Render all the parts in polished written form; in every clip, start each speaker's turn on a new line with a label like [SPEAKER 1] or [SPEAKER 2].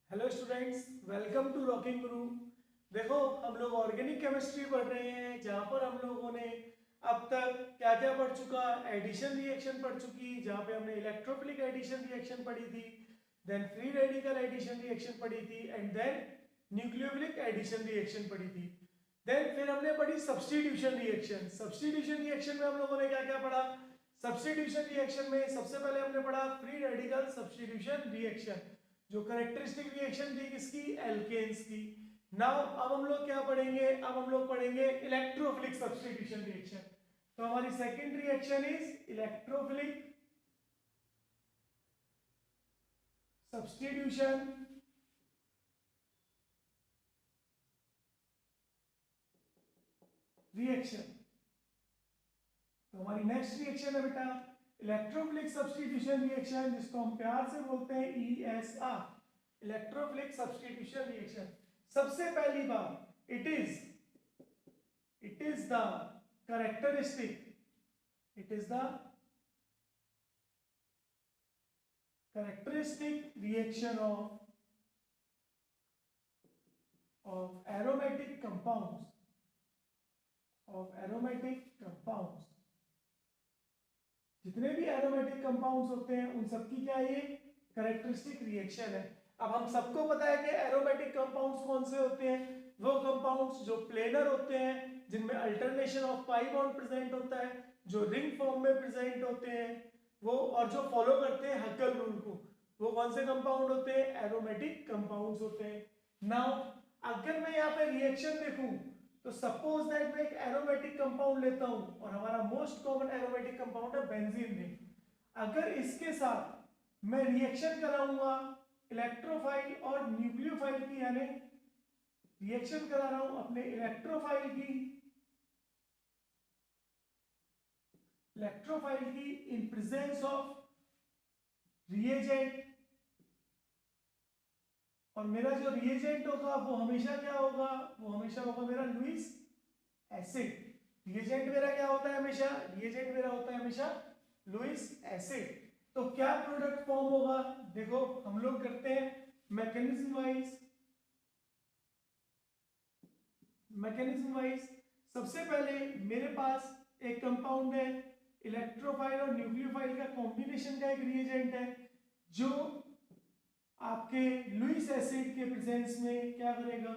[SPEAKER 1] Hello students, welcome to Rocking Guru. देखो, हम लोग ऑर्गेनिक केमिस्ट्री पढ़ रहे हैं, जहाँ पर हम लोगों ने अब तक क्या क्या पढ़ चुका। एडिशन रिएक्शन पढ़ चुकी, जहाँ पे हमने इलेक्ट्रोफिलिक एडिशन रिएक्शन पढ़ी थी, then free radical addition reaction पढ़ी थी, and then nucleophilic addition reaction पढ़ी थी। देन फिर हमने पढ़ी सब्स्टिट्यूशन रिएक्शन। सब्स्टिट्यूशन रिएक्शन में हम लोगों ने क्या क्या पढ़ा। सब्स्टिट्यूशन रिएक्शन में सबसे पहले हमने पढ़ा फ्री रेडिकल सब्स्टिट्यूशन रिएक्शन, जो करेक्टरिस्टिक रिएक्शन थी किसकी, एल्केन्स की। नाउ अब हम लोग क्या पढ़ेंगे, अब हम लोग पढ़ेंगे इलेक्ट्रोफिलिक सब्स्टिट्यूशन रिएक्शन। तो हमारी second reaction is electrophilic substitution reaction. तो हमारी नेक्स्ट रिएक्शन है बेटा इलेक्ट्रोफिलिक सब्स्टिट्यूशन रिएक्शन, जिसको हम प्यार से बोलते हैं ESR, इलेक्ट्रोफिलिक सब्स्टिट्यूशन रिएक्शन। सबसे पहली बात, it is the characteristic reaction of aromatic compounds जितने भी एरोमेटिक कंपाउंड्स होते हैं उन सबकी क्या ये कैरेक्टरिस्टिक रिएक्शन है। अब हम सबको पता है कि एरोमेटिक कंपाउंड्स कौन से होते हैं। वो कंपाउंड्स जो प्लेनर होते हैं, जिनमें alternation of pi bond present होता है, जो रिंग फॉर्म में प्रेजेंट होते हैं वो, और जो फॉलो करते हैं हक्केल रूल को, वो कौन से कंपाउंड होते हैं, एरोमेटिक कंपाउंड्स होते हैं। नाउ अगर मैं यहाँ पे रिएक्शन देखूं, तो सपोज दैट मैं एक एरोमेटिक कंपाउंड लेता हूं, और हमारा मोस्ट कॉमन एरोमेटिक कंपाउंड है बेंजीन रिंग। अगर इसके साथ मैं रिएक्शन कराऊंगा इलेक्ट्रोफाइल और न्यूक्लियोफाइल की, यानी रिएक्शन करा रहा हूं अपने इलेक्ट्रोफाइल की इन प्रेजेंस ऑफ रिएजेंट, और मेरा जो रिएजेंट होगा वो हमेशा क्या होगा, वो हमेशा होगा मेरा लुईस एसिड। रिएजेंट मेरा क्या होता है हमेशा, रिएजेंट मेरा होता है हमेशा लुईस एसिड। तो क्या प्रोडक्ट फॉर्म होगा, देखो हम लोग करते हैं मैकेनिज्म वाइज। सबसे पहले मेरे पास एक कंपाउंड है, इलेक्ट्रोफाइल और न्यूक्लियोफाइल का कॉम्बिनेशन का एक रिएजेंट है, जो आपके लुईस एसिड के प्रेजेंस में क्या करेगा,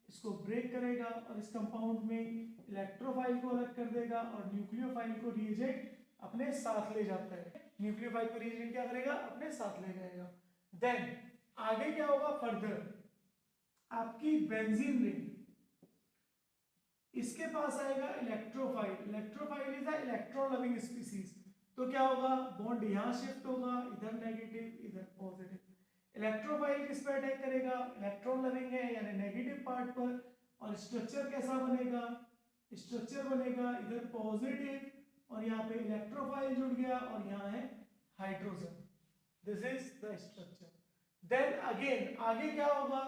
[SPEAKER 1] इसको ब्रेक करेगा और इस कंपाउंड में इलेक्ट्रोफाइल को अलग कर देगा और न्यूक्लियोफाइल को रिएजेंट अपने साथ ले जाता है। न्यूक्लियोफाइल को रिएजेंट क्या करेगा, अपने साथ ले जाएगा। देन आगे क्या होगा, फर्दर आपकी बेंजीन रिंग, इसके पास आएगा electrophile is a electron loving species. तो क्या होगा, बॉन्ड यहां शिफ्ट होगा, इधर नेगेटिव इधर पॉजिटिव। इलेक्ट्रोफाइल किस पर अटैक करेगा, इलेक्ट्रॉन लविंग है यानी नेगेटिव पार्ट पर, और स्ट्रक्चर कैसा बनेगा, स्ट्रक्चर बनेगा इधर पॉजिटिव, और यहाँ पे इलेक्ट्रोफाइल जुड़ गया और यहाँ है hydrogen. This is the structure. Then again आगे क्या होगा,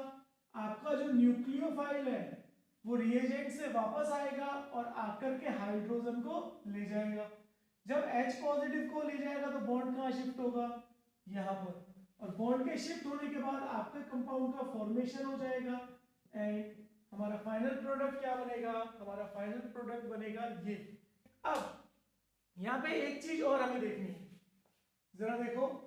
[SPEAKER 1] आपका जो न्यूक्लियोफाइल है वो रिएजेंट से वापस आएगा और आकर के हाइड्रोजन को ले जाएगा। जब H पॉजिटिव को ले जाएगा तो बॉन्ड कहाँ शिफ्ट होगा, यहाँ पर, और बॉन्ड के शिफ्ट होने के बाद आपके कंपाउंड का फॉर्मेशन हो जाएगा, एंड हमारा फाइनल प्रोडक्ट क्या बनेगा, हमारा फाइनल प्रोडक्ट बनेगा ये। अब यहाँ पे एक चीज और हमें देखनी है, जरा देखो,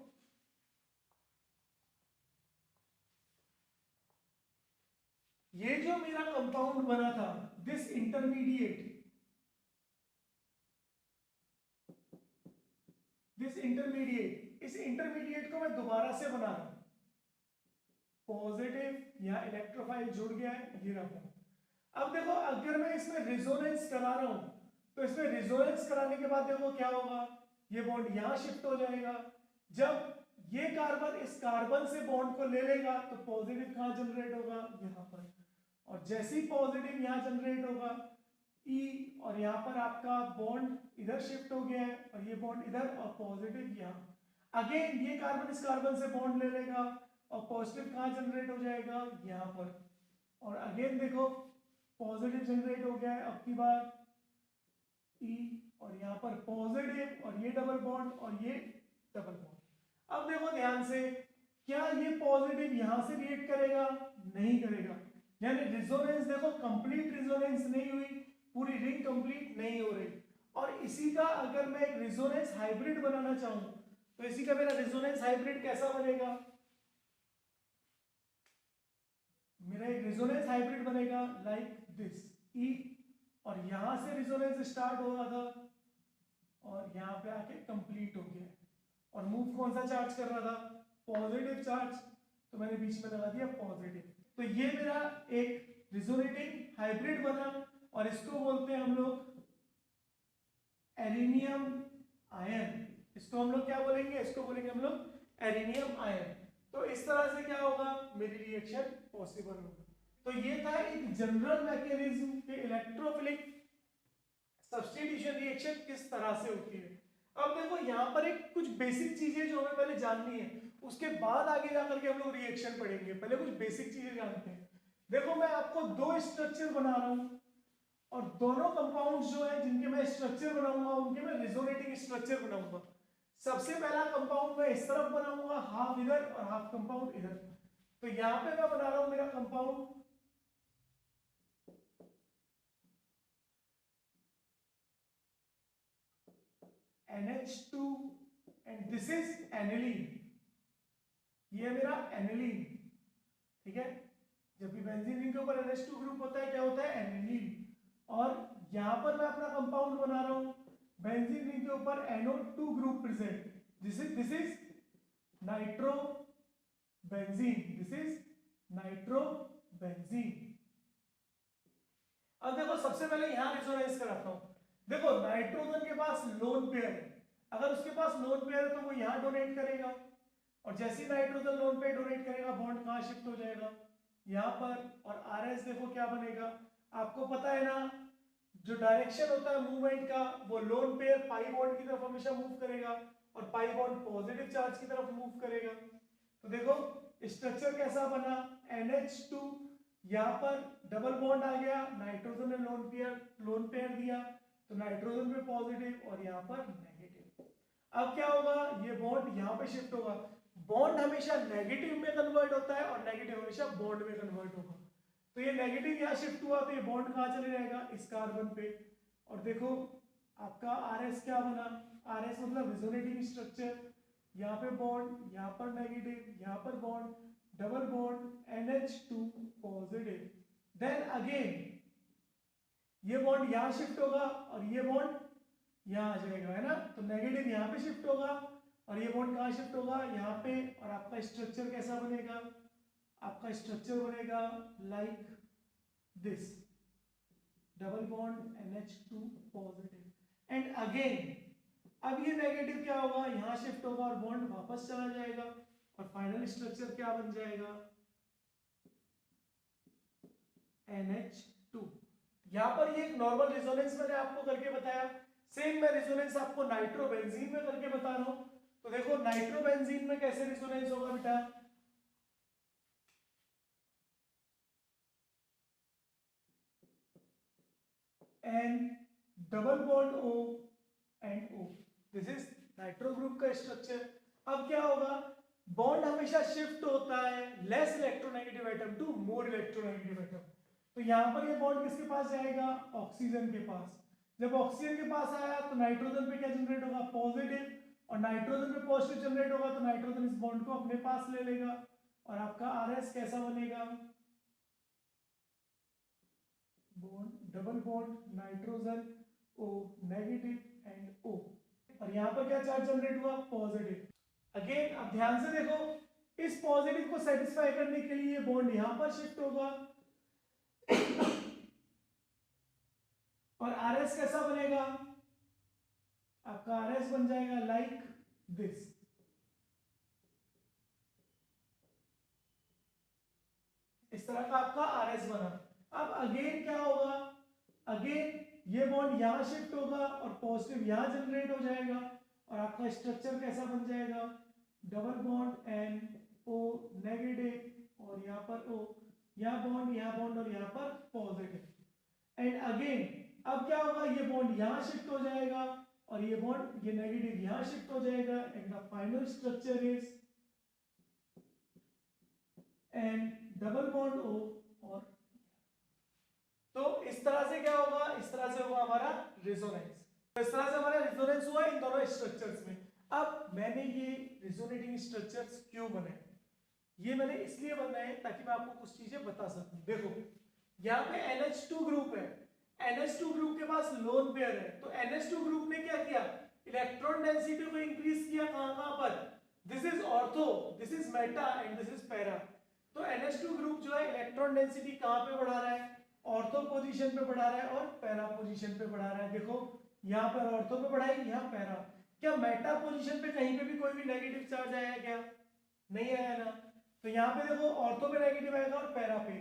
[SPEAKER 1] ये जो मेरा कंपाउंड बना था, दिस इंटरमीडिएट, इस इंटरमीडिएट को मैं दोबारा से बना रहा हूं, पॉजिटिव या इलेक्ट्रोफाइल जुड़ गया है, ये रहा। अब देखो अगर मैं इसमें रिजोनेंस करा रहा हूं, तो इसमें रिजोनेंस कराने के बाद देखो क्या होगा, ये बॉन्ड यहां शिफ्ट हो जाएगा। जब ये कार्बन इस कार्बन से बॉन्ड को ले लेगा तो पॉजिटिव कहां जनरेट होगा, यहां पर, और जैसे ही पॉजिटिव यहां जनरेट होगा E, और यहाँ पर आपका बॉन्ड इधर शिफ्ट हो गया है और ये बॉन्ड इधर और पॉजिटिव यहाँ। अगेन ये कार्बन इस कार्बन से बॉन्ड ले लेगा और पॉजिटिव कहाँ जनरेट हो जाएगा, यहाँ पर, और अगेन देखो पॉजिटिव जनरेट हो गया है अब की बार E, और यहाँ पर पॉजिटिव और ये डबल बॉन्ड और ये डबल बॉन्ड। अब देखो ध्यान से, क्या ये पॉजिटिव यहां से रिएक्ट करेगा? नहीं करेगा। यानी रिजोनेंस देखो, कंप्लीट रिजोनेंस नहीं हुई, पूरी रिंग कंप्लीट नहीं हो रही। और इसी का अगर मैं एक रिजोनेंस हाइब्रिड बनाना चाहूं तो इसी का मेरा रिजोनेंस हाइब्रिड कैसा बनेगा? मेरा एक रिजोनेंस हाइब्रिड बनेगा लाइक दिस ई, और यहां से रिजोनेंस स्टार्ट हो रहा था और यहां पे आके कंप्लीट हो गया। और मूव कौन सा चार्ज कर रहा था? पॉजिटिव चार्ज, तो मैंने बीच में लगा दिया पॉजिटिव। तो ये मेरा एक रिजोनेटिंग हाइब्रिड बना और इसको बोलते हैं हम लोग एरिनियम आयन। इसको हम लोग क्या बोलेंगे? इसको बोलेंगे हम लोग एरिनियम आयन। तो इस तरह से क्या होगा? मेरी रिएक्शन पॉसिबल होगा। तो ये था एक जनरल मैकेनिज्म कि इलेक्ट्रोफिलिक सब्स्टिट्यूशन रिएक्शन किस तरह से होती है। अब देखो यहाँ पर एक कुछ बेसिक चीजें जो हमें पहले जाननी है, उसके बाद आगे जाकर के हम लोग रिएक्शन पढ़ेंगे। पहले कुछ बेसिक चीजें जानते हैं। देखो मैं आपको दो स्ट्रक्चर बना रहा हूं और दोनों कंपाउंड्स जो है जिनके मैं स्ट्रक्चर बनाऊंगा उनके मैं रिजोनेटिंग स्ट्रक्चर बनाऊंगा। सबसे पहला कंपाउंड मैं इस तरफ बनाऊंगा, हाफ इधर और हाफ कंपाउंड इधर। तो यहां पे मैं बना रहा हूं मेरा compound NH2 and this is aniline. ये है मेरा एनिलीन, ठीक है। जब भी बेंजीन रिंग के ऊपर NH2 ग्रुप होता है क्या होता है? एनिलीन। और यहां पर मैं अपना कंपाउंड बना रहा हूं बेंजीन रिंग के ऊपर NO2 group present, this is nitro benzene, this is nitro benzene. अब देखो सबसे पहले यहां रेजोनेंस कराता हूं। देखो नाइट्रोजन के पास लोन पेयर है, अगर उसके पास लोन पेयर है तो वो यहां डोनेट करेगा, और जैसे ही नाइट्रोजन लोन पेयर डोनेट करेगा बॉन्ड कहां शिफ्ट हो जाएगा? यहां पर। और RS देखो क्या बनेगा, आपको पता है ना, जो डायरेक्शन होता है मूवमेंट का वो लोन पेयर पाई बॉन्ड की तरफ हमेशा मूव करेगा और पाई बॉन्ड पॉजिटिव चार्ज की तरफ मूव करेगा। तो देखो स्ट्रक्चर कैसा बना, NH2, यहाँ पर डबल बॉन्ड आ गया, नाइट्रोजन ने लोन पेयर दिया तो नाइट्रोजन पे पॉजिटिव और यहाँ पर नेगेटिव। अब क्या होगा? ये बॉन्ड यहाँ पे शिफ्ट होगा। बॉन्ड हमेशा नेगेटिव में कन्वर्ट होता है और नेगेटिव हमेशा बॉन्ड में कन्वर्ट होगा। तो ये नेगेटिव यहाँ शिफ्ट हुआ तो ये बॉन्ड कहाँ चले जाएगा? इस कार्बन पे। और देखो आपका RS क्या बना? RS मतलब रिजोनेटिंग स्ट्रक्चर, यहाँ पे बॉन्ड, यहाँ पर नेगेटिव, यहाँ पर bond, double bond, NH2 positive. Then again ये बॉन्ड यहाँ शिफ्ट होगा और ये बॉन्ड यहाँ आ जाएगा, है ना। तो नेगेटिव यहाँ पे शिफ्ट होगा और ये बॉन्ड कहाँ शिफ्ट होगा? यहाँ पे। और आपका स्ट्रक्चर कैसा बनेगा? आपका स्ट्रक्चर बनेगा like this, double bond NH2 positive and again. अब ये नेगेटिव क्या होगा? यहां शिफ्ट होगा और बॉन्ड वापस चला जाएगा और फाइनल स्ट्रक्चर क्या बन जाएगा? NH2। यहां पर ये एक नॉर्मल रिजोनेंस मैंने आपको करके बताया। सेम मैं रिजोनेंस आपको नाइट्रोबेंजीन में करके बता रहा हूं। तो देखो नाइट्रोबेंजीन में कैसे रिजोनेंस होगा बेटा? N double bond O and O, this is nitro group का स्ट्रक्चर। अब क्या होगा? बॉन्ड हमेशा शिफ्ट होता है less electronegative atom to more electronegative atom. तो यहां पर ये बॉन्ड किसके पास जाएगा? ऑक्सीजन के पास। जब ऑक्सीजन के पास आया तो नाइट्रोजन पे क्या जनरेट होगा? पॉजिटिव। और नाइट्रोजन पे पॉजिटिव जनरेट होगा तो नाइट्रोजन इस बॉन्ड को अपने पास ले लेगा और आपका RS कैसा बनेगा? Bond double bond nitrogen O negative and O। और यहाँ पर क्या चार्ज जनरेट हुआ? पॉजिटिव। अगेन अब ध्यान से देखो, इस पॉजिटिव को सेटिस्फाई करने के लिए बॉन्ड यहां पर शिफ्ट होगा और RS कैसा बनेगा? आपका RS बन जाएगा लाइक दिस। इस तरह का आपका RS बना। अब अगेन क्या होगा? अगेन ये बॉन्ड यहां शिफ्ट होगा और पॉजिटिव यहां जनरेट हो जाएगा और आपका स्ट्रक्चर कैसा बन जाएगा? डबल बॉन्ड NO नेगेटिव और यहाँ पर O, यहाँ बॉन्ड और यहाँ पर पॉजिटिव एंड अगेन। अब क्या होगा? ये बॉन्ड यहाँ शिफ्ट हो जाएगा और ये नेगेटिव यहाँ शिफ्ट हो जाएगा and the final structure is N double bond O और तो इस तरह से क्या होगा, इस तरह से होगा हमारा रेजोनेंस। तो इस तरह से हमारा रेजोनेंस हुआ इन दोनों स्ट्रक्चर्स में। अब मैंने ये रेजोनेटिंग स्ट्रक्चर्स क्यों बनाए, ये मैंने इसलिए बनाए ताकि मैं आपको कुछ चीजें बता सकूं। देखो यहाँ पे NH2 ग्रुप है, NH2 ग्रुप के पास लोन पेयर है, तो NH2 ग्रुप ने क्या किया, इलेक्ट्रॉन डेंसिटी को इंक्रीज किया कहां पर, this is ortho, this is Meta and this is para. तो NH2 ग्रुप जो है इलेक्ट्रॉन डेंसिटी कहां पे बढ़ा रहा है, ऑर्थो पोजीशन पे बढ़ा रहा है और पैरा पोजीशन पे बढ़ा रहा है। देखो यहाँ पर ऑर्थो पे बढ़ाई, यहाँ पैरा। क्या मेटा पोजीशन पे कहीं पे भी कोई भी नेगेटिव चार्ज आया क्या, नहीं आया ना। तो यहाँ पे देखो ऑर्थो पे नेगेटिव आएगा और पैरा पे।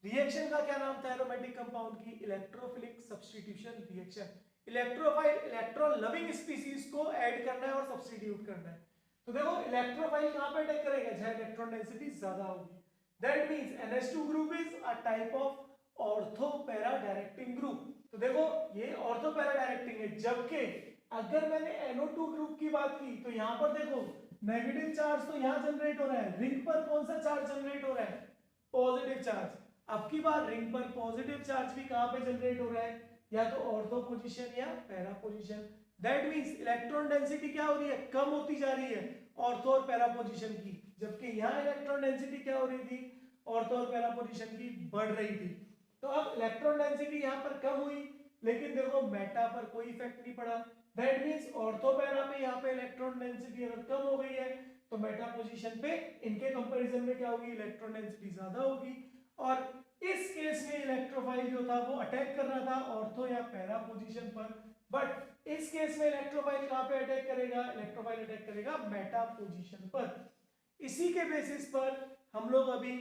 [SPEAKER 1] रिएक्शन का क्या नाम था एरोमेटिक कंपाउंड की, electrophilic substitution reaction. Electrophile electron loving species को ऐड करना है और सब्स्टिट्यूट करना है। तो देखो इलेक्ट्रोफाइल कहां पे अटैक करेगा, जहां इलेक्ट्रॉन डेंसिटी ज्यादा होगी। That means NH2 group is a type of ortho para directing group. तो देखो ये ऑर्थो पैरा डायरेक्टिंग है, जबकि अगर मैंने NO2 ग्रुप की बात की तो यहां पर देखो नेगेटिव चार्ज तो यहां जनरेट हो रहा है, रिंग पर कौन सा चार्ज जनरेट हो रहा है, पॉजिटिव चार्ज। अब की बार रिंग पर पॉजिटिव चार्ज भी कहां पे जनरेट हो रहा है, या तो ऑर्थो पोजीशन या para position. That means electron density क्या हो रही है, कम होती जा रही है ऑर्थो और पैरा पोजीशन की, जबकि यहां इलेक्ट्रॉन डेंसिटी क्या हो रही थी, ऑर्थो और पैरा पोजीशन की बढ़ रही थी। तो अब इलेक्ट्रॉन डेंसिटी यहां पर कम हुई, लेकिन देखो मेटा पर कोई इफेक्ट नहीं पड़ा। दैट मींस ऑर्थो पैरा पे यहाँ पे इलेक्ट्रॉन डेंसिटी अगर कम हो गई है तो मेटा पोजीशन पे इनके कंपैरिजन में क्या होगी, इलेक्ट्रॉन डेंसिटी ज्यादा होगी। और इस केस में इलेक्ट्रोफाइल जो था वो अटैक कर रहा था ऑर्थो या पैरा पोजीशन पर, बट इस केस में इलेक्ट्रोफाइल कहां पे अटैक करेगा, इलेक्ट्रोफाइल अटैक करेगा मेटा पोजीशन पर। इसी के बेसिस पर हम लोग अभी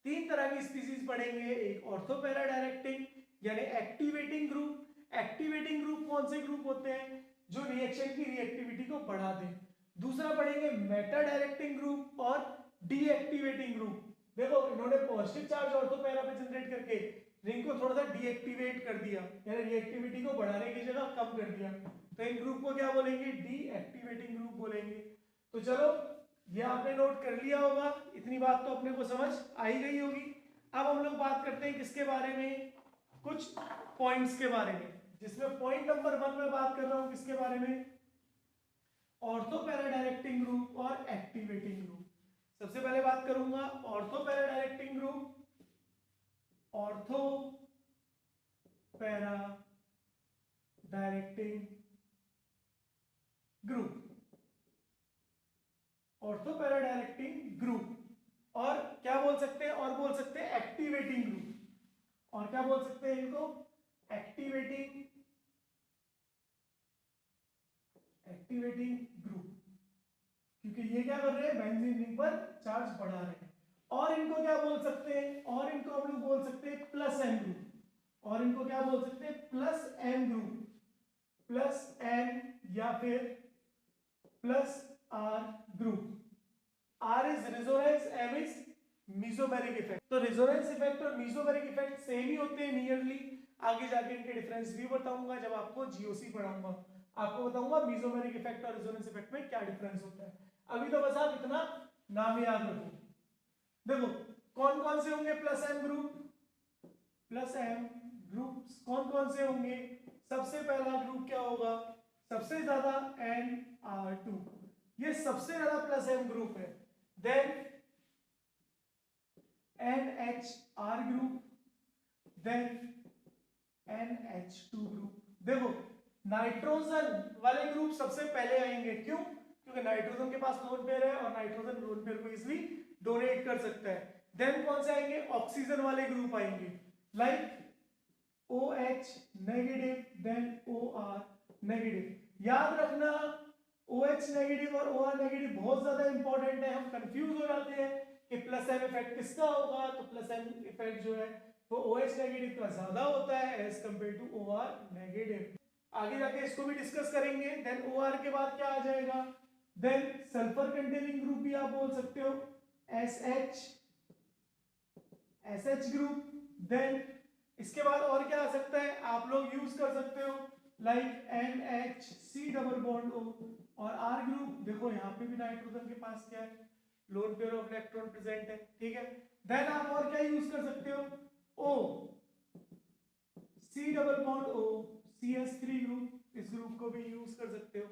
[SPEAKER 1] तीन तरह की स्पीसीज पढ़ेंगे, एक ऑर्थो पैरा डायरेक्टिंग यानी एक्टिवेटिंग ग्रुप। एक्टिवेटिंग ग्रुप कौन से ग्रुप होते हैं, जो रिएक्शन की रिएक्टिविटी को बढ़ा दें। दूसरा पढ़ेंगे मेटा डायरेक्टिंग ग्रुप और डीएक्टिवेटिंग ग्रुप। देखो इन्होंने पॉजिटिव चार्ज ऑर्थो पैरा पे जनरेट करके रिंग को थोड़ा सा डीएक्टिवेट कर दिया, यानी रिएक्टिविटी को बढ़ाने की जगह कम कर दिया, तो इन ग्रुप को क्या बोलेंगे, डीएक्टिवेटिंग ग्रुप बोलेंगे। तो चलो ये आपने नोट कर लिया होगा, इतनी बात तो अपने को समझ आ ही गई होगी। अब हम लोग बात करते हैं किसके बारे में, कुछ पॉइंट्स के बारे में, जिसमें पॉइंट नंबर 1 में बात कर रहा हूं किसके बारे में, ऑर्थो पैरा डायरेक्टिंग ग्रुप और एक्टिवेटिंग ग्रुप। सबसे पहले बात करूंगा ortho para directing group, ortho para directing group, ortho para directing group, और क्या बोल सकते हैं, और बोल सकते हैं एक्टिवेटिंग ग्रुप, और क्या बोल सकते हैं इनको, एक्टिवेटिंग ग्रुप, क्योंकि ये क्या कर रहे हैं, बेंजीन रिंग पर चार्ज बढ़ा रहे हैं। और इनको क्या बोल सकते हैं, और इनको हम लोग बोल सकते हैं प्लस एम ग्रुप, और इनको क्या बोल सकते हैं, plus M group, plus M या फिर plus R group. R is resonance, M is mesomeric effect. तो रेजोनेंस इफेक्ट और मेसोमेरिक इफेक्ट सेम ही होते हैं नियरली, आगे जाके इनके डिफरेंस भी बताऊंगा जब आपको जीओसी पढ़ाऊंगा, आपको बताऊंगा मेसोमेरिक इफेक्ट और रेजोनेंस इफेक्ट में क्या डिफरेंस होता है। अभी तो बस आप इतना नाम याद रखो। देखो कौन कौन से होंगे plus M group, plus M groups कौन कौन से होंगे, सबसे पहला ग्रुप क्या होगा, सबसे ज्यादा NR2, ये सबसे ज्यादा प्लस एम ग्रुप है। Then NHR group, then NH2 group. देखो नाइट्रोजन वाले ग्रुप सबसे पहले आएंगे, क्यों, क्योंकि नाइट्रोजन के पास लोन पेयर है और नाइट्रोजन लोन पेयर को इजीली डोनेट कर सकता है। देन कौन से आएंगे, ऑक्सीजन वाले ग्रुप आएंगे, like OH negative, then OR negative. याद रखना OH नेगेटिव और OR नेगेटिव बहुत ज्यादा इंपॉर्टेंट है, हम कंफ्यूज हो जाते हैं कि प्लस एम इफेक्ट किसका होगा, तो प्लस एम इफेक्ट जो है वो OH नेगेटिव का ज्यादा होता है as compare to OR negative. आगे जाके इसको भी डिस्कस करेंगे। देन OR के बाद क्या आ जाएगा, देन सल्फर कंटेनिंग ग्रुप भी आप बोल सकते हो, SH ग्रुप। देन इसके बाद और क्या आ सकता है, आप लोग यूज कर सकते हो like NHC double bond O, और R ग्रुप। देखो यहाँ पे भी नाइट्रोजन के पास क्या है, loan pair of electron present है, ठीक है। देन आप और क्या यूज कर सकते हो, O C double bond O CH3 group, इस ग्रुप को भी यूज कर सकते हो।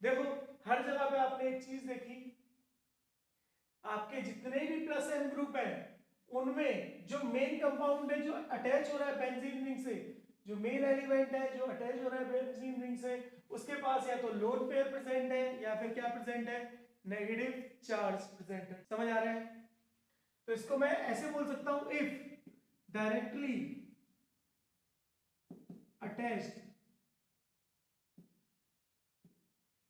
[SPEAKER 1] देखो हर जगह पे आपने एक चीज देखी, आपके जितने भी प्लस एम ग्रुप है उनमें जो मेन कंपाउंड है जो अटैच हो रहा है बेंजीन रिंग से, जो मेन एलिमेंट है जो अटैच हो रहा है बेंजीन रिंग से, उसके पास या तो लोन पेयर प्रेजेंट है या फिर क्या प्रेजेंट है, नेगेटिव चार्ज प्रेजेंट है। समझ आ रहा है? तो इसको मैं ऐसे बोल सकता हूं, if directly attached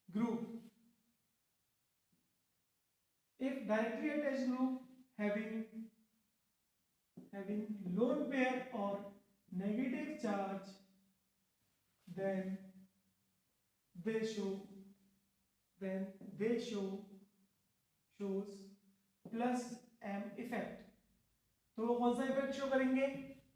[SPEAKER 1] group, if directly attached group having lone pair or negative charge, then they shows plus m effect। तो वो कौन सा इफेक्ट शो करेंगे,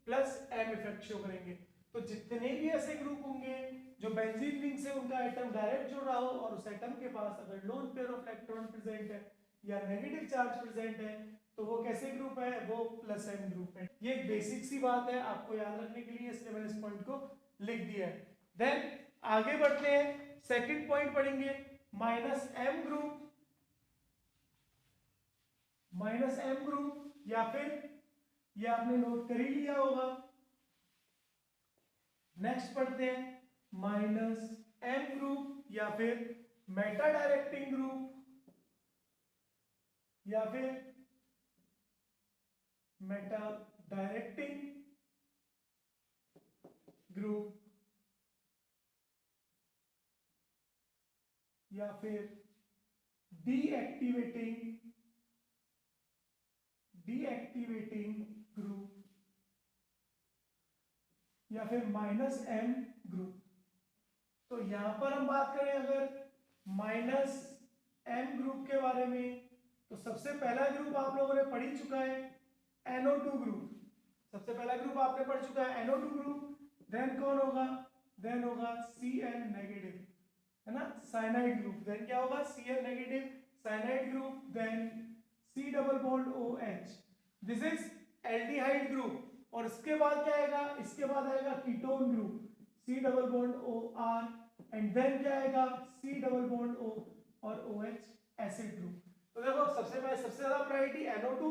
[SPEAKER 1] प्लस m इफेक्ट शो करेंगे। तो जितने भी ऐसे ग्रुप होंगे जो बेंजीन रिंग से उनका एटम डायरेक्ट जुड़ रहा हो और उस एटम के पास अगर loan pair of electron present है या नेगेटिव चार्ज प्रेजेंट है, तो वो कैसे ग्रुप है, वो प्लस एम ग्रुप है। ये एक बेसिक सी बात है आपको याद रखने के लिए, इसलिए मैंने इस पॉइंट को लिख दिया है। देन आगे बढ़ते हैं, सेकंड पॉइंट पढ़ेंगे, माइनस एम ग्रुप या फिर ये आपने नोट कर ही लिया होगा। नेक्स्ट पढ़ते हैं माइनस एम ग्रुप या फिर मेटा डायरेक्टिंग ग्रुप या फिर मेटा डायरेक्टिंग ग्रुप या फिर डीएक्टिवेटिंग ग्रुप या फिर माइनस एम ग्रुप। तो यहां पर हम बात करें अगर माइनस एम ग्रुप के बारे में, तो सबसे पहला ग्रुप आप लोगों ने पढ़ ही चुका है, NO2 ग्रुप। सबसे पहला ग्रुप आपने पढ़ चुका है NO2 ग्रुप। देन कौन होगा, देन होगा Cl नेगेटिव, है ना, साइनाइड ग्रुप। देन क्या होगा, Cl negative cyanide group. Then C double bond OH, this is aldehyde group. और इसके बाद क्या आएगा, इसके बाद आएगा ketone group, C double bond OR। And then क्या आएगा, C डबल बॉन्ड O और OH एसिड ग्रुप। तो देखो सबसे ज्यादा priority NO2,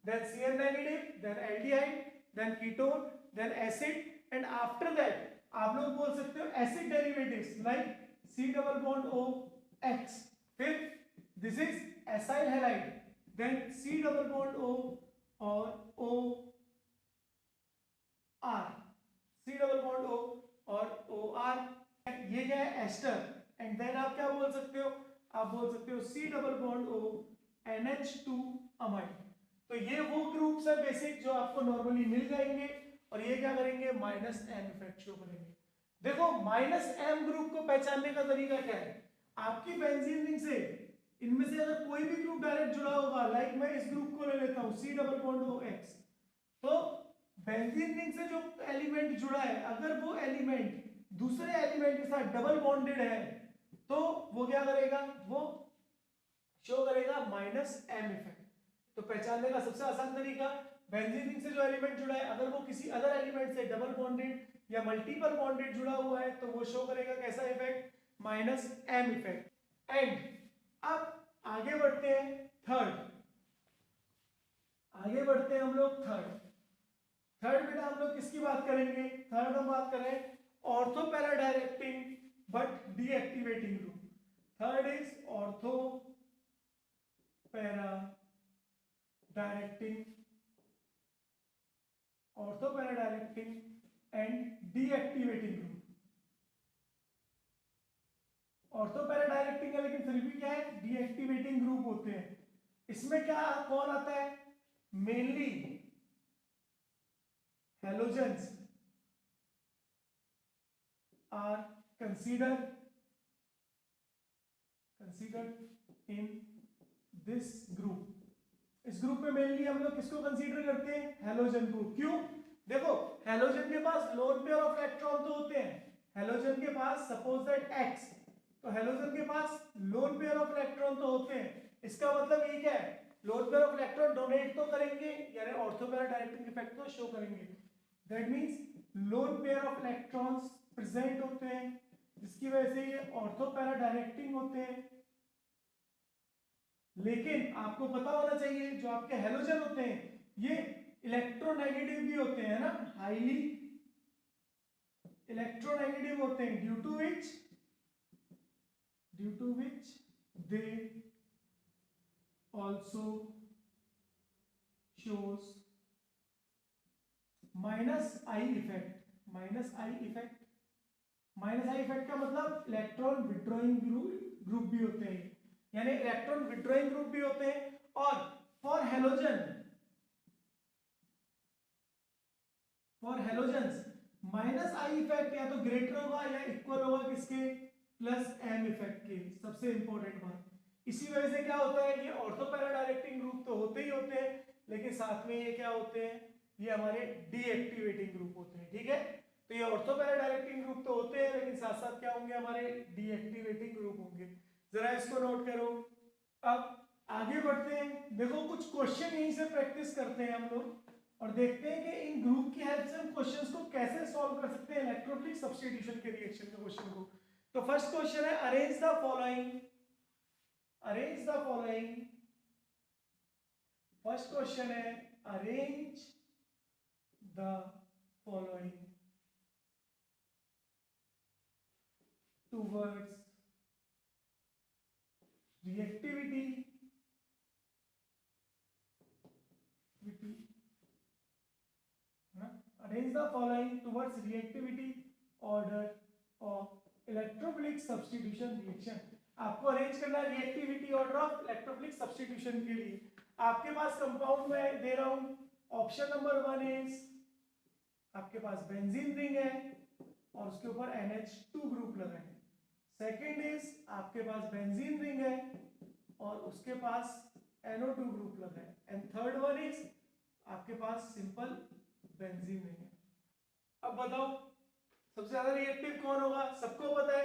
[SPEAKER 1] then Cl negative, then aldehyde, then ketone, then acid, and after that आप लोग बोल सकते हो acid derivatives like C double bond OX। फिर this is acyl halide, then C double bond O और OR, C double bond O और OR। ये क्या है, एस्टर। एंड देन आप क्या बोल सकते हो, आप बोल सकते हो C double bond O NH2 amide. तो ये वो ग्रुप्स है बेसिक जो आपको नॉर्मली मिल जाएंगे, और ये क्या करेंगे, माइनस एम इफेक्ट शो करेंगे। देखो माइनस एम ग्रुप को पहचानने का तरीका क्या है, आपकी बेंजीन रिंग से इनमें से अगर कोई भी ग्रुप डायरेक्ट जुड़ा होगा, लाइक मैं इस ग्रुप को ले लेता हूं C डबल बॉन्ड OX, तो बेंजीन रिंग से जो एलिमेंट जुड़ा है अगर वो एलिमेंट दूसरे एलिमेंट के साथ डबल बॉन्डेड है, तो वो क्या करेगा, वो शो करेगा माइनस एम इफेक्ट। तो पहचानने का सबसे आसान तरीका, बेंजीन रिंग से जो एलिमेंट जुड़ा है अगर वो किसी अदर एलिमेंट से डबल बॉन्डेड या मल्टीपल बॉन्डेड जुड़ा हुआ है, तो वो शो करेगा कैसा effect, minus M effect. And अब आगे बढ़ते हैं आगे बढ़ते हैं हम लोग थर्ड बेटा हम लोग किसकी बात करेंगे, थर्ड हम बात करें ortho para directing but deactivating group. Third is ortho para directing and deactivating group. Ortho para directing है लेकिन फिर भी क्या है, डीएक्टिवेटिंग ग्रुप होते हैं। इसमें क्या कौन आता है, mainly halogens are considered in this group। इस ग्रुप में मेनली हम लोग किसको कंसीडर करते हैं, हेलोजन को। क्यों, देखो हेलोजन के पास लोन पेयर ऑफ इलेक्ट्रॉन तो होते हैं, हेलोजन के पास सपोज दैट X, तो हेलोजन के पास लोन पेयर ऑफ इलेक्ट्रॉन तो होते हैं। इसका मतलब ये क्या है, loan pair of electron donate तो करेंगे, यानी ऑर्थो पैरा डायरेक्टिंग इफेक्ट तो शो करेंगे। That means loan pair of electrons present होते हैं, जिसकी वजह से ये ऑर्थो पैरा डायरेक्टिंग होते हैं। लेकिन आपको पता होना चाहिए जो आपके हेलोजन होते हैं ये इलेक्ट्रोनेगेटिव भी होते हैं ना, हाईली इलेक्ट्रोनेगेटिव होते हैं, due to which they also shows minus I effect. Minus I effect का मतलब इलेक्ट्रॉन विड्रॉइंग ग्रुप भी होते हैं, यानी इलेक्ट्रॉन विड्रॉइंग ग्रुप भी होते हैं। और for halogens minus I effect या तो ग्रेटर होगा या इक्वल होगा किसके, प्लस एम इफेक्ट के। सबसे इंपॉर्टेंट बात, इसी वजह से क्या होता है, ये ऑर्थो पैरा डायरेक्टिंग ग्रुप तो होते ही होते हैं, लेकिन साथ में ये क्या होते हैं, ये हमारे डीएक्टिवेटिंग ग्रुप होते हैं। ठीक है, तो ये ऑर्थो पैरा डायरेक्टिंग ग्रुप तो होते हैं, लेकिन साथ साथ क्या होंगे, हमारे डीएक्टिवेटिंग ग्रुप होंगे। जरा इसको नोट करो। अब आगे बढ़ते हैं, देखो कुछ क्वेश्चन यहीं से प्रैक्टिस करते हैं हम लोग और देखते हैं कि इन ग्रुप की हेल्प से हम क्वेश्चंस को कैसे सॉल्व कर सकते हैं, इलेक्ट्रोफिलिक सब्स्टिट्यूशन के रिएक्शन के क्वेश्चन को। तो फर्स्ट क्वेश्चन है arrange the following. First question है arrange the following towards reactivity arrange the following towards reactivity order of electrophilic substitution reaction. आपको अरेंज करना है reactivity order of electrophilic substitution के लिए। आपके पास कंपाउंड में दे रहा हूं, ऑप्शन नंबर 1 इज आपके पास बेंजीन रिंग है और उसके ऊपर NH2 ग्रुप लगा है। सेकंड इज आपके पास बेंजीन रिंग है और उसके पास NO2 ग्रुप लगा है। एंड थर्ड वन इज आपके पास सिंपल बेंजीन रिंग है। अब बताओ सबसे ज्यादा रिएक्टिव कौन होगा, सबको पता है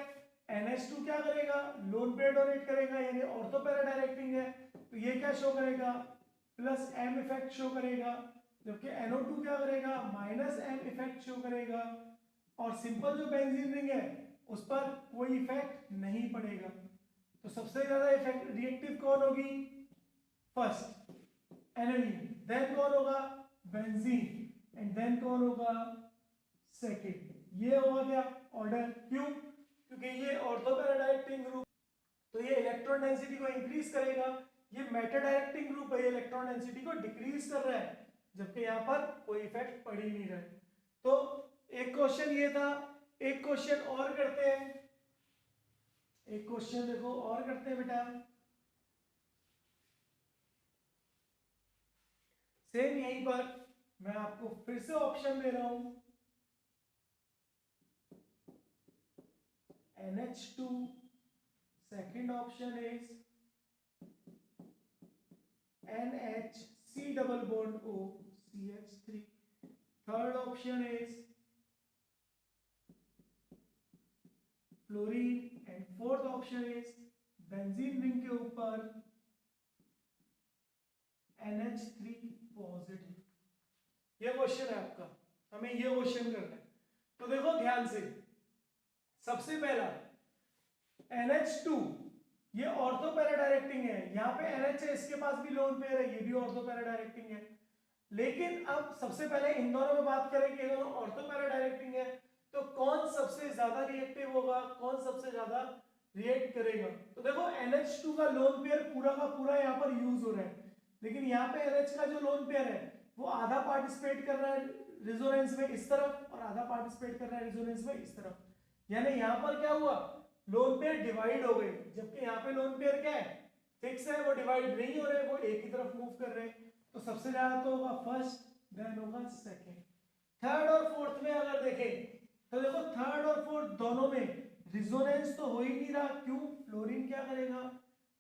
[SPEAKER 1] NH2 क्या करेगा, लोन पेयर डोनेट करेगा, यानी ऑर्थो पैरा डायरेक्टिंग है, तो ये क्या शो करेगा, प्लस एम इफेक्ट शो करेगा, जबकि NO2 क्या करेगा, माइनस एम इफेक्ट शो करेगा। और सिंपल जो बेंजीन रिंग है उस पर कोई इफेक्ट नहीं पड़ेगा। तो सबसे ज्यादा इफेक्ट रिएक्टिव कौन होगी, फर्स्ट एनिलीन, देन कौन होगा बेंजीन, एंड देन कौन होगा सेकंड। ये होगा क्या ऑर्डर, क्यों, क्योंकि ये ऑर्थो पैरा डायरेक्टिंग ग्रुप, तो ये इलेक्ट्रॉन डेंसिटी को इंक्रीज करेगा। ये मेटा डायरेक्टिंग ग्रुप है, ये इलेक्ट्रॉन डेंसिटी को डिक्रीज कर रहा है, जबकि यहाँ पर कोई इफेक्ट पड़ ही नहीं रहा है। तो एक क्वेश्चन ये था, एक क्वेश्चन और करते हैं, एक क्वेश्चन देखो और करते हैं बेटा। सेम यहीं पर मैं आपको फिर से ऑप्शन दे रहा हूं, NH2, second option is NHC double bond O CH3, third option is fluorine, and fourth option is benzene ring के ऊपर NH3 पॉजिटिव। ये क्वेश्चन है आपका, हमें ये क्वेश्चन करना है। तो देखो ध्यान से, सबसे पहला NH2 ये ऑर्थो पैरा डायरेक्टिंग है, यहाँ पे NH है, इसके पास भी लोन पेयर है, ये भी ऑर्थो पैरा डायरेक्टिंग है। लेकिन अब सबसे पहले इन दोनों में बात करें कि दोनों ऑर्थो पैरा डायरेक्टिंग है, तो कौन सबसे ज्यादा रिएक्टिव होगा, कौन सबसे ज्यादा रिएक्ट करेगा। तो देखो NH2 का लोन पेयर पूरा का पूरा यहाँ पर यूज हो रहा है, लेकिन यहाँ पे NH का जो लोन पेयर है वो आधा पार्टिसिपेट कर रहा है रिजोनेंस में इस तरफ और आधा पार्टिसिपेट कर रहा है रिजोनेंस में इस तरफ, यानी यहाँ पर क्या हुआ, लोन पेयर डिवाइड हो गए, जबकि यहाँ पे लोन पेयर क्या है, फिक्स है, वो डिवाइड नहीं हो रहे, वो एक ही तरफ मूव कर रहे हैं। तो सबसे ज्यादा तो होगा फर्स्ट, देन होगा सेकंड। थर्ड और फोर्थ में अगर देखें तो देखो थर्ड और फोर्थ दोनों में रिजोनेंस तो हो ही नहीं रहा, क्यों, फ्लोरीन क्या करेगा,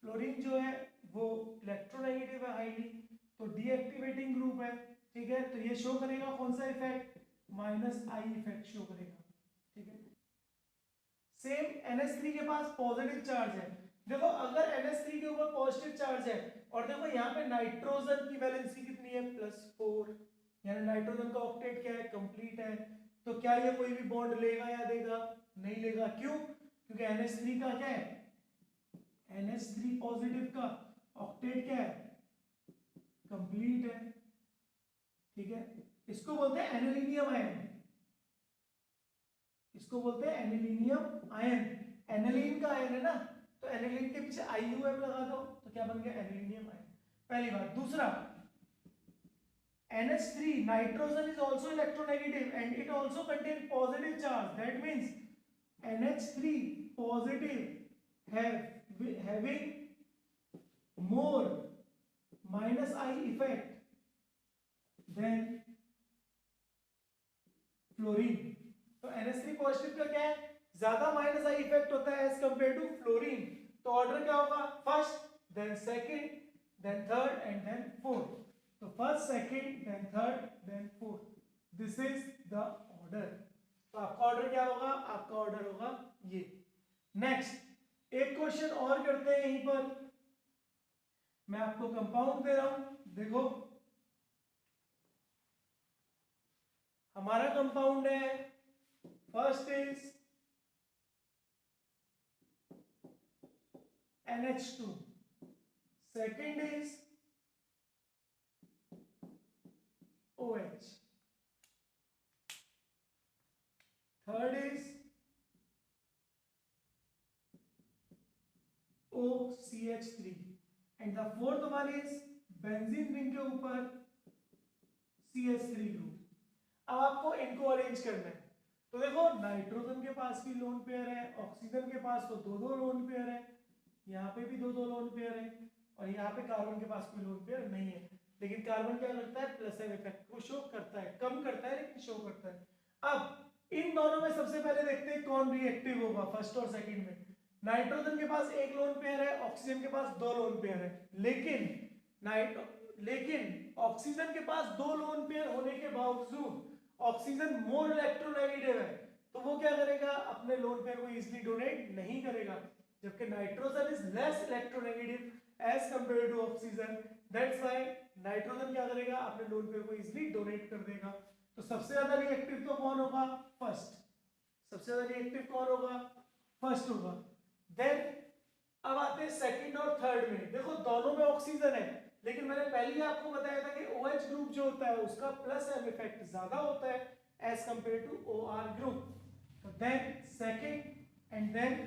[SPEAKER 1] फ्लोरीन जो है वो इलेक्ट्रोनेगेटिव है हाईली, तो डीएक्टिवेटिंग ग्रुप है, ठीक है, तो ये शो करेगा कौन सा effect, minus I effect show करेगा, ठीक है। सेम NH3 के पास पॉजिटिव चार्ज है, देखो अगर NH3 के ऊपर पॉजिटिव चार्ज है और देखो यहाँ पे नाइट्रोजन की वैलेंसी कितनी है +4, यानी नाइट्रोजन का ऑक्टेट क्या है कंप्लीट है। तो क्या ये कोई भी बॉन्ड लेगा या देगा? नहीं लेगा। क्यों? क्योंकि NH3 का क्या है, NH3 पॉजिटिव का ऑक्टेट क्या है कंप्लीट है। ठीक है, इसको बोलते हैं एनिलीनियम आयन, इसको बोलते हैं एनिलीनियम आयन। एनिलीन का आयन है ना, तो एनिलीन के पीछे IUM लगा दो तो क्या बन गया एनिलीनियम आयन। पहली बात। दूसरा, NH3 nitrogen is also electronegative and it also contain positive charge. That means NH3 positive having more -I effect than fluorine. तो NH3 पॉजिटिव का क्या है, ज्यादा -I इफेक्ट होता है एज कंपेयर टू फ्लोरीन। तो ऑर्डर क्या होगा, first then second then third and then fourth. तो first second then third then fourth, this is the order. तो आपका ऑर्डर क्या होगा, आपका ऑर्डर होगा ये। नेक्स्ट एक क्वेश्चन और करते हैं यहीं पर, मैं आपको कंपाउंड दे रहा हूं। देखो हमारा कंपाउंड है, first is NH2, second is OH, third is OCH3 and the fourth one is benzene ring के ऊपर CH3 ग्रुप। अब आपको इनको अरेंज करना है। तो देखो नाइट्रोजन के पास भी लोन पेयर है, ऑक्सीजन के पास तो दो लोन पेयर है, यहाँ पे भी दो लोन पेयर है, और यहाँ पे कार्बन के पास कोई लोन पेयर नहीं है। लेकिन कार्बन क्या करता है, +M इफेक्ट को शो करता है, कम करता है लेकिन शो करता है। अब इन दोनों में सबसे पहले देखते हैं कौन रिएक्टिव होगा फर्स्ट और सेकंड में। नाइट्रोजन के पास एक लोन पेयर है, ऑक्सीजन के पास दो लोन पेयर है, लेकिन ऑक्सीजन के पास दो लोन पेयर होने के बावजूद ऑक्सीजन मोर इलेक्ट्रोनेगेटिव है, तो वो क्या करेगा, अपने लोन पेयर को इजीली डोनेट नहीं करेगा। जबकि nitrogen is less electronegative as compare to oxygen, that's why nitrogen क्या करेगा, अपने लोन पेयर को इजीली डोनेट कर देगा। तो सबसे ज्यादा रिएक्टिव तो कौन होगा, फर्स्ट। सबसे ज्यादा रिएक्टिव कौन होगा, फर्स्ट होगा। देन अब आते हैं सेकंड और थर्ड में। देखो दोनों में ऑक्सीजन है, लेकिन मैंने पहले ही आपको बताया था कि OH ग्रुप जो होता है उसका +M इफेक्ट ज्यादा होता है as compare to OR group. तो then second and then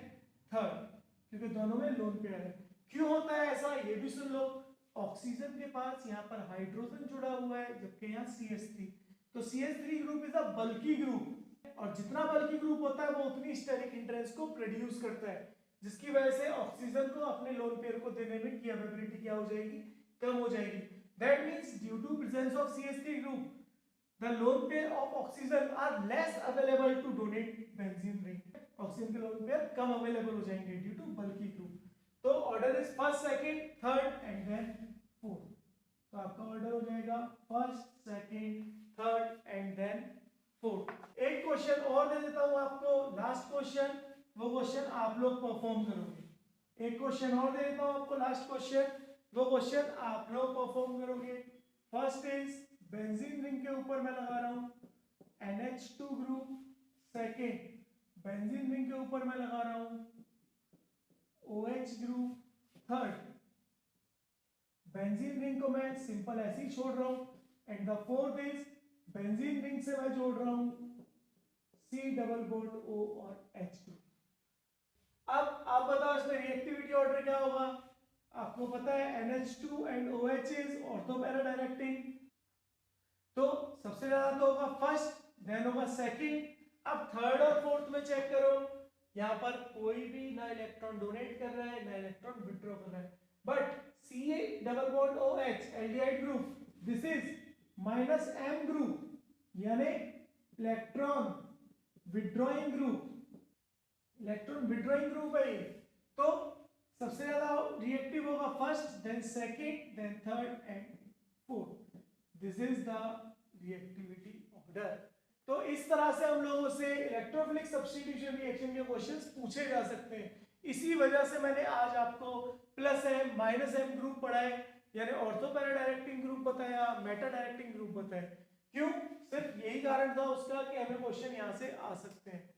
[SPEAKER 1] third, क्योंकि दोनों में लोन पेयर है। क्यों होता है ऐसा, ये भी सुन लो। ऑक्सीजन के पास यहाँ पर हाइड्रोजन जुड़ा हुआ है, जबकि यहाँ CH3। तो CH3 group is a bulky group, और जितना बल्की ग्रुप होता है वो उतनी स्टेरिक हिंड्रेंस को प्रोड्यूस करता है, जिसकी वजह से ऑक्सीजन को अपने लोन पेयर को देने में कैपेबिलिटी क्या हो जाएगी, कम हो जाएगी। That means due to presence of CH3 group the lone pair of oxygen are less available to donate benzene ring. Oxygen के लोन पेयर कम अवेलेबल हो जाएंगे ड्यू टू बल्की ग्रुप। तो order is first second third and then fourth. तो आपका order हो जाएगा first second third and then fourth. एक क्वेश्चन और दे देता हूं आपको, लास्ट क्वेश्चन, वो क्वेश्चन आप लोग परफॉर्म करोगे। एक क्वेश्चन और दे देता हूं आपको, लास्ट क्वेश्चन, वो क्वेश्चन आप लोग परफॉर्म करोगे। फर्स्ट इज बेंजीन रिंग के ऊपर मैं लगा रहा हूं NH2 group, second benzene ring के ऊपर मैं लगा रहा हूं OH group, third benzene ring को मैं सिंपल ऐसे ही छोड़ रहा हूं, and the fourth is benzene ring से मैं जोड़ रहा हूं C डबल बॉन्ड O और H ग्रुप। अब आप बताओ इसमें रिएक्टिविटी ऑर्डर क्या होगा। आपको पता है NH2 and OH is ortho para directing, तो सबसे ज्यादा तो होगा फर्स्ट, देन होगा सेकंड। अब थर्ड और फोर्थ में चेक करो, यहाँ पर कोई भी ना इलेक्ट्रॉन डोनेट कर रहा है ना इलेक्ट्रॉन विड्रॉ कर रहा है, but Ca double bond OH aldehyde group, this is -M group, यानी electron withdrawing group, electron withdrawing group है ये। तो सबसे ज्यादा रिएक्टिव होगा first, then second, then third and fourth. This is the reactivity order. तो इस तरह से हम लोगों से इलेक्ट्रोफिलिक सब्स्टिट्यूशन रिएक्शन के क्वेश्चंस पूछे जा सकते हैं। इसी वजह से मैंने आज आपको +M -M ग्रुप पढ़ाए, यानी ऑर्थो पैरा डायरेक्टिंग ग्रुप बताया, मेटा डायरेक्टिंग ग्रुप बताया। क्यों? सिर्फ यही कारण था उसका कि हमें क्वेश्चन यहाँ से आ सकते हैं।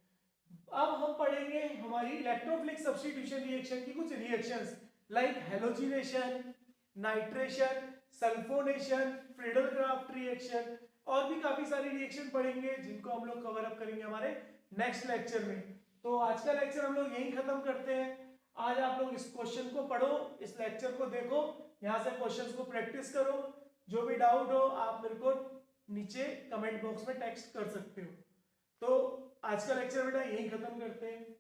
[SPEAKER 1] अब हम पढ़ेंगे हमारी इलेक्ट्रोफिलिक सब्स्टिट्यूशन रिएक्शन की कुछ reactions, like halogenation, nitration, sulphonation, Friedel-Crafts reaction, और भी काफी सारी रिएक्शन पढ़ेंगे जिनको हम लोग कवर अप करेंगे हमारे नेक्स्ट लेक्चर में। तो आज का लेक्चर हम लोग यहीं खत्म करते हैं। आज आप लोग इस क्वेश्चन को पढ़ो, इस लेक्चर को देखो, यहाँ से क्वेश्चंस को प्रैक्टिस करो। जो भी डाउट हो आप मेरे को नीचे कमेंट बॉक्स में टेक्स्ट कर सकते हो। तो आज का लेक्चर बेटा यहीं खत्म करते हैं।